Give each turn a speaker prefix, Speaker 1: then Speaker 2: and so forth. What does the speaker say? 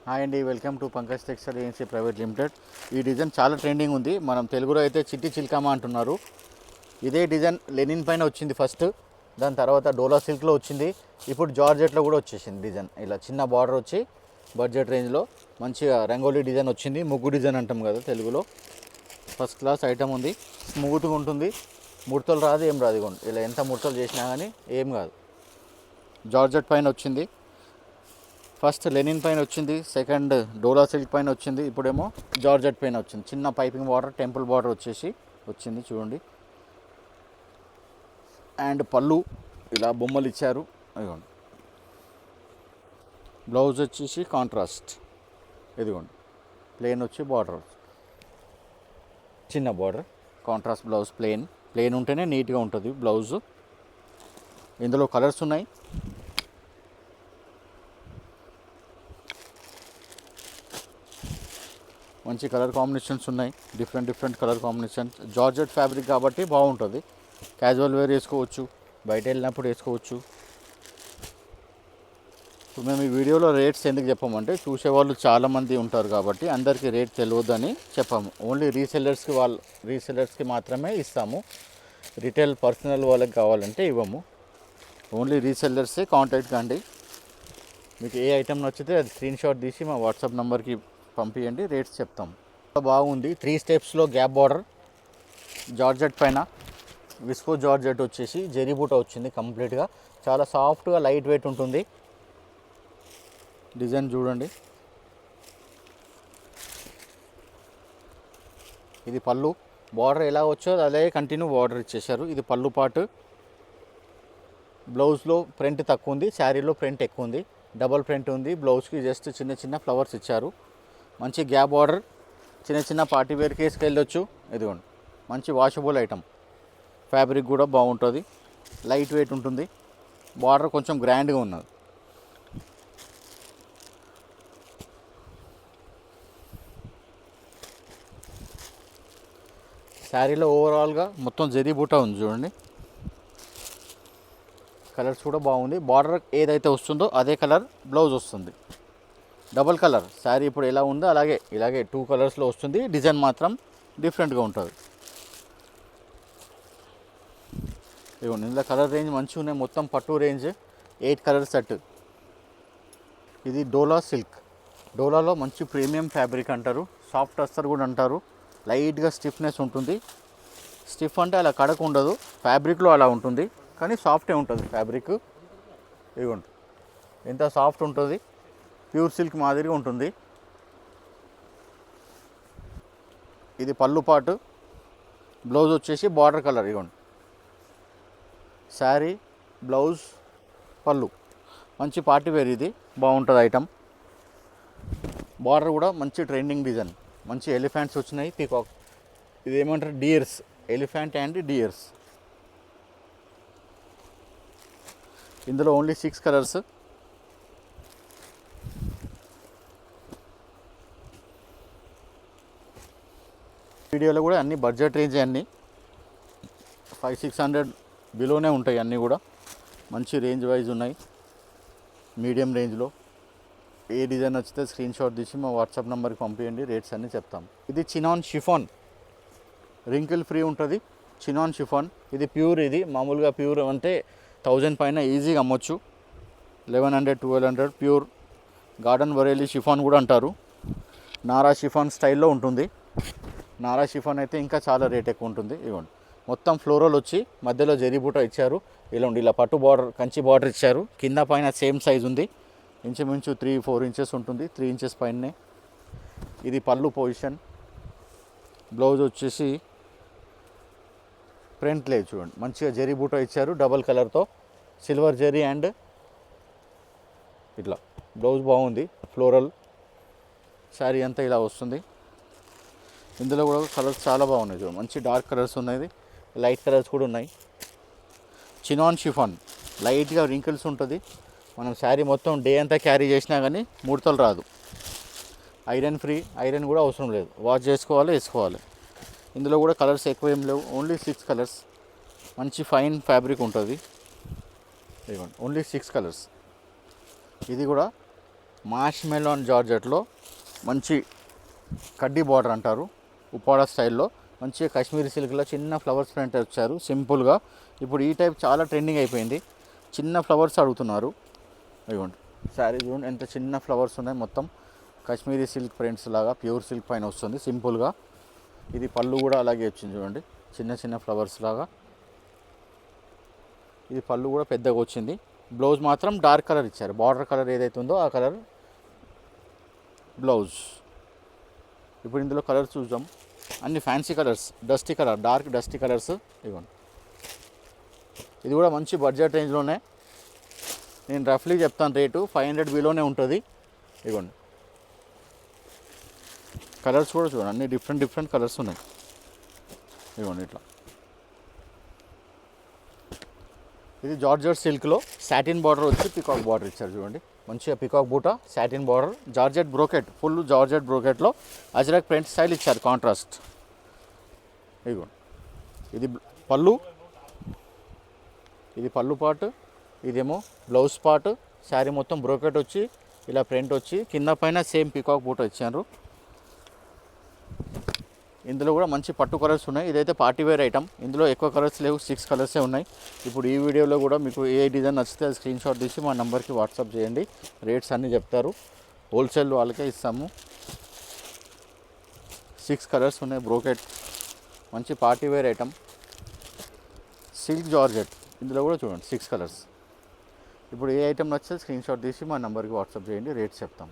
Speaker 1: Hi అండి, welcome to Pankaj textile agency private limited. ఈ design చాలా ట్రెండింగ్ ఉంది. మనం తెలుగులో అయితే చిట్టి చిల్కామా అంటున్నారు. ఇదే డిజైన్ లెనిన్ పైన వచ్చింది ఫస్ట్, దాని తర్వాత డోలా సిల్క్లో వచ్చింది, ఇప్పుడు జార్జెట్లో కూడా వచ్చేసింది డిజైన్. ఇలా చిన్న బార్డర్ వచ్చి బడ్జెట్ రేంజ్లో మంచిగా రంగోలీ డిజైన్ వచ్చింది. ముగ్గు డిజైన్ అంటాం కదా తెలుగులో. ఫస్ట్ క్లాస్ ఐటమ్ ఉంది, స్మూత్గా ఉంటుంది, ముడతలు రాదు, ఏం రాదు. ఇగోండి ఇలా ఎంత ముడతలు చేసినా కానీ ఏం కాదు. జార్జెట్ పైన వచ్చింది, ఫస్ట్ లెనిన్ పైన వచ్చింది, సెకండ్ డోలా సిల్క్ పైన వచ్చింది, ఇప్పుడేమో జార్జెట్ పైన వచ్చింది. చిన్న పైపింగ్ బార్డర్, టెంపుల్ బార్డర్ వచ్చేసి వచ్చింది చూడండి. అండ్ పళ్ళు ఇలా బొమ్మలు ఇచ్చారు. ఇదిగోండి బ్లౌజ్ వచ్చేసి కాంట్రాస్ట్, ఇదిగోండి ప్లెయిన్ వచ్చి బార్డర్, చిన్న బార్డర్, కాంట్రాస్ట్ బ్లౌజ్. ప్లెయిన్ ఉంటేనే నీట్గా ఉంటుంది బ్లౌజు. ఇందులో కలర్స్ ఉన్నాయి. మంచి కలర్ కాంబినేషన్స్ ఉన్నాయి, different colour combinations. Georgette fabric కాబట్టి బాగుంటుంది, క్యాజువల్ వేర్ వేసుకోవచ్చు, బయట వెళ్ళినప్పుడు వేసుకోవచ్చు. ఇప్పుడు మేము ఈ వీడియోలో రేట్స్ ఎందుకు చెప్పామంటే చూసేవాళ్ళు చాలామంది ఉంటారు కాబట్టి అందరికీ రేట్ తెలియదని చెప్పాము. ఓన్లీ రీసెల్లర్స్కి మాత్రమే ఇస్తాము. రిటైల్ పర్సనల్ వాళ్ళకి కావాలంటే ఇవ్వము. ఓన్లీ రీసెల్లర్సే కాంటాక్ట్ కండి. మీకు ఏ ఐటెం నచ్చితే అది స్క్రీన్ షాట్ తీసి మా వాట్సాప్ నెంబర్కి పంపించండి, రేట్స్ చెప్తాం. బాగుంది, 3 స్టెప్స్లో గ్యాప్ బార్డర్, జార్జెట్ పైన విస్కో జార్జెట్ వచ్చేసి జరీ బూట వచ్చింది కంప్లీట్గా. చాలా సాఫ్ట్గా లైట్ వెయిట్ ఉంటుంది. డిజైన్ చూడండి. ఇది పళ్ళు, బార్డర్ ఎలా వచ్చో అదే కంటిన్యూ బార్డర్ ఇచ్చేసారు. ఇది పళ్ళు పార్ట్. బ్లౌజ్లో ప్రింట్ తక్కువ ఉంది, శారీలో ప్రింట్ ఎక్కువ ఉంది. డబల్ ప్రింట్ ఉంది. బ్లౌజ్కి జస్ట్ చిన్న ఫ్లవర్స్ ఇచ్చారు. మంచి గ్యాప్ బార్డర్, చిన్న పార్టీ వేర్ కేసుకి వెళ్ళొచ్చు. ఇదిగోండి మంచి వాషబుల్ ఐటమ్. ఫ్యాబ్రిక్ కూడా బాగుంటుంది, లైట్ వెయిట్ ఉంటుంది. బార్డర్ కొంచెం గ్రాండ్గా ఉన్నది. శారీలో ఓవరాల్గా మొత్తం జరీ బూటా ఉంది చూడండి. కలర్స్ కూడా బాగుంది. బార్డర్ ఏదైతే వస్తుందో అదే కలర్ బ్లౌజ్ వస్తుంది. డబల్ కలర్ శారీ ఇప్పుడు ఎలా ఉందో ఇలాగే 2 కలర్స్లో వస్తుంది. డిజైన్ మాత్రం డిఫరెంట్గా ఉంటుంది. ఇవ్వండి ఇందులో కలర్ రేంజ్ మంచిగా ఉన్నాయి. మొత్తం పట్టు రేంజ్ 8 కలర్ సెట్. ఇది డోలా సిల్క్. డోలాలో మంచి ప్రీమియం ఫ్యాబ్రిక్ అంటారు, సాఫ్ట్ అస్తర్ కూడా అంటారు. లైట్గా స్టిఫ్నెస్ ఉంటుంది. స్టిఫ్ అంటే అలా కడక ఉండదు, ఫ్యాబ్రిక్లో అలా ఉంటుంది, కానీ సాఫ్టే ఉంటుంది ఫ్యాబ్రిక్. ఇవ్వండి ఎంత సాఫ్ట్ ఉంటుంది, ప్యూర్ సిల్క్ మాదిరిగా ఉంటుంది. ఇది పళ్ళు పాటు, బ్లౌజ్ వచ్చేసి బార్డర్ కలర్. ఇవ్వండి శారీ, బ్లౌజ్, పళ్ళు. మంచి పార్టీ వేర్, ఇది బాగుంటుంది ఐటమ్. బార్డర్ కూడా మంచి ట్రెండింగ్ డిజైన్. మంచి ఎలిఫెంట్స్ వచ్చినాయి, పీకాక్. ఇది ఏమంటారు, డియర్స్, ఎలిఫెంట్ అండ్ డియర్స్. ఇందులో ఓన్లీ 6 కలర్స్. వీడియోలో కూడా అన్ని బడ్జెట్ రేంజ్, అన్నీ 500-600 బిలోనే ఉంటాయి. అన్నీ కూడా మంచి రేంజ్ వైజ్ ఉన్నాయి, మీడియం రేంజ్లో. ఏ డిజైన్ నచ్చితే స్క్రీన్ షాట్ తీసి మా వాట్సాప్ నెంబర్కి పంపించండి, రేట్స్ అన్నీ చెప్తాం. ఇది చినాన్ షిఫాన్, రింకిల్ ఫ్రీ ఉంటుంది. చినాన్ షిఫాన్ ఇది ప్యూర్. ఇది మామూలుగా ప్యూర్ అంటే 1000 పైన ఈజీగా అమ్మొచ్చు. 1100-1200 ప్యూర్. గార్డెన్ వరేలీ షిఫాన్ కూడా అంటారు. నారా షిఫాన్ స్టైల్లో ఉంటుంది. నారా షిఫాన్ అయితే ఇంకా చాలా రేట్ ఎక్కువ ఉంటుంది. ఇవ్వండి మొత్తం ఫ్లోరల్ వచ్చి మధ్యలో జరీ బూట ఇచ్చారు. ఇలా పట్టు బార్డర్, కంచి బార్డర్ ఇచ్చారు. కింద పైన సేమ్ సైజ్ ఉంది, ఇంచుమించు 3-4 ఇంచెస్ ఉంటుంది, 3 ఇంచెస్ పైనే. ఇది పళ్ళు పొజిషన్. బ్లౌజ్ వచ్చేసి ప్రింట్ లేదు చూడండి, మంచిగా జరీ బూట ఇచ్చారు డబల్ కలర్తో, సిల్వర్ జరీ అండ్ ఇట్లా. బ్లౌజ్ బాగుంది, ఫ్లోరల్. శారీ అంతా ఇలా వస్తుంది. ఇందులో కూడా కలర్స్ చాలా బాగున్నాయి చూడండి, మంచి డార్క్ కలర్స్ ఉన్నాయి, లైట్ కలర్స్ కూడా ఉన్నాయి. చినాన్ షిఫాన్ లైట్గా రింకిల్స్ ఉంటుంది. మనం శారీ మొత్తం డే అంతా క్యారీ చేసినా కానీ ముడతలు రాదు. ఐరన్ ఫ్రీ, ఐరన్ కూడా అవసరం లేదు, వాష్ చేసుకోవాలి, వేసుకోవాలి. ఇందులో కూడా కలర్స్ ఎక్కువ ఏం లేవు, ఓన్లీ 6 కలర్స్. మంచి ఫైన్ ఫ్యాబ్రిక్ ఉంటుంది. ఇదిగోండి ఓన్లీ 6 కలర్స్. ఇది కూడా మాష్ మెలోన్ జార్జెట్లో మంచి కడ్డీ బార్డర్ అంటారు, ఉప్పాడ స్టైల్లో మంచిగా కాశ్మీరీ సిల్క్లో చిన్న ఫ్లవర్స్ ప్రింట్ వచ్చారు సింపుల్గా. ఇప్పుడు ఈ టైప్ చాలా ట్రెండింగ్ అయిపోయింది, చిన్న ఫ్లవర్స్ అడుగుతున్నారు. ఇదిగోండి శారీ చూడండి ఎంత చిన్న ఫ్లవర్స్ ఉన్నాయి, మొత్తం కాశ్మీరీ సిల్క్ ప్రింట్స్ లాగా ప్యూర్ సిల్క్ పైన వస్తుంది సింపుల్గా. ఇది పళ్ళు కూడా అలాగే వచ్చింది చూడండి, చిన్న చిన్న ఫ్లవర్స్ లాగా. ఇది పళ్ళు కూడా పెద్దగా వచ్చింది. బ్లౌజ్ మాత్రం డార్క్ కలర్ ఇచ్చారు, బార్డర్ కలర్ ఏదైతే ఉందో ఆ కలర్ బ్లౌజ్. ఇప్పుడు ఇందులో కలర్స్ చూద్దాం, అన్ని fancy colours, dusty colour, dark dusty colours. ఇవ్వండి ఇది కూడా మంచి బడ్జెట్ రేంజ్లోనే, నేను రఫ్లీ చెప్తాను రేటు 500 బిలోనే ఉంటుంది. ఇవ్వండి కలర్స్ కూడా చూడండి, అన్ని డిఫరెంట్ కలర్స్ ఉన్నాయి. ఇవ్వండి ఇట్లా. ఇది జార్జెట్ సిల్క్లో సాటిన్ బార్డర్ వచ్చి పికాక్ బార్డర్ ఇచ్చారు చూడండి, మంచిగా పికాక్ బూట satin border, georgette brocade, full georgette బ్రోకెట్లో అజ్రక్ ప్రింట్ స్టైల్ ఇచ్చారు కాంట్రాస్ట్. ఇదిగోండి ఇది పళ్ళు, ఇది పళ్ళు పార్ట్, ఇదేమో బ్లౌజ్ పార్ట్. శారీ మొత్తం బ్రోకెట్ వచ్చి ఇలా ప్రింట్ వచ్చి కింద పైన సేమ్ పికాక్ బూట ఇచ్చారు. ఇందులో కూడా మంచి పట్టు కలర్స్ ఉన్నాయి. ఇదైతే పార్టీ వేర్ ఐటమ్, ఇందులో ఎక్కువ కలర్స్ లేవు, 6 కలర్సే ఉన్నాయి. ఇప్పుడు ఈ వీడియోలో కూడా మీకు ఏ డిజైన్ నచ్చితే అది స్క్రీన్ షాట్ తీసి మా నెంబర్కి వాట్సాప్ చేయండి, రేట్స్ అన్నీ చెప్తారు, హోల్సేల్ వాళ్ళకే ఇస్తాము. 6 కలర్స్ ఉన్నాయి, బ్రోకెట్ మంచి party wear item, silk georgette. ఇందులో కూడా చూడండి 6 కలర్స్. ఇప్పుడు ఏ ఐటమ్ నచ్చితే స్క్రీన్ షాట్ తీసి మా నెంబర్కి వాట్సాప్ చేయండి, రేట్స్ చెప్తాం.